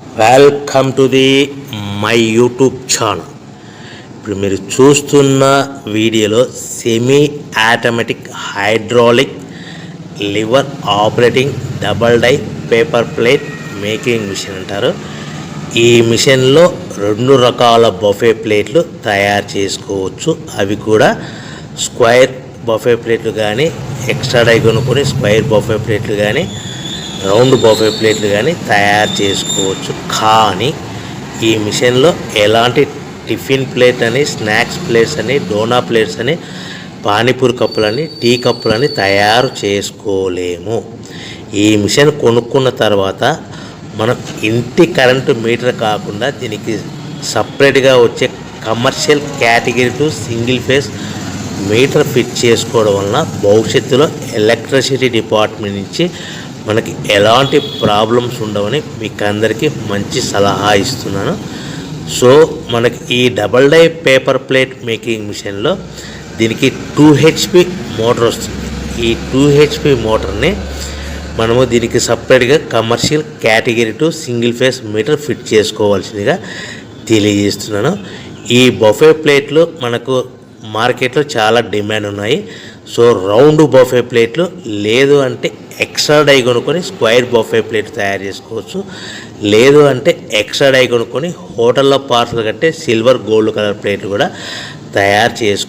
Welcome to the my YouTube channel. ఇప్పుడు మీరు చూస్తున్న వీడియోలో semi automatic hydraulic lever operating double die paper plate making machine అంటారు. ఈ మిషన్లో 2 రకాల బఫే ప్లేట్లు తయారు చేసుకోవచ్చు. అవి కూడా స్క్వేర్ బఫే ప్లేట్లు కానీ, ఎక్స్ట్రా డై కొనుక్కొని స్క్వేర్ బఫే ప్లేట్లు కానీ, రౌండ్ బఫే ప్లేట్లు కానీ తయారు చేసుకోవచ్చు. కానీ ఈ మిషన్లో ఎలాంటి టిఫిన్ ప్లేట్ అని, స్నాక్స్ ప్లేట్స్ అని, డోనా ప్లేట్స్ అని, పానీపూరి కప్పులని, టీ కప్పులని తయారు చేసుకోలేము. ఈ మిషన్ కొనుక్కున్న తర్వాత మనం ఇంటి కరెంటు మీటర్ కాకుండా దీనికి సపరేట్గా వచ్చే commercial category to single phase metre fit చేసుకోవడం వలన భవిష్యత్తులో ఎలక్ట్రిసిటీ డిపార్ట్మెంట్ నుంచి మనకి ఎలాంటి ప్రాబ్లమ్స్ ఉండవని మీకు అందరికీ మంచి సలహా ఇస్తున్నాను. సో మనకి ఈ double die paper plate making మిషన్లో దీనికి 2 HP మోటార్ వస్తుంది. ఈ 2 HP మోటార్ని మనము దీనికి సపరేట్గా commercial category to single phase metre fit చేసుకోవాల్సిందిగా తెలియజేస్తున్నాను. ఈ బఫే ప్లేట్లు మనకు మార్కెట్లో చాలా డిమాండ్ ఉన్నాయి. సో రౌండ్ బఫే ప్లేట్లు లేదు అంటే ఎక్స్ట్రా డై కొనుక్కొని స్క్వేర్ బఫే ప్లేట్ తయారు చేసుకోవచ్చు. లేదు అంటే ఎక్స్ట్రా డై కొనుక్కొని హోటల్లో పార్సల్ కట్టే సిల్వర్ గోల్డ్ కలర్ ప్లేట్లు కూడా తయారు చేసుకోవచ్చు.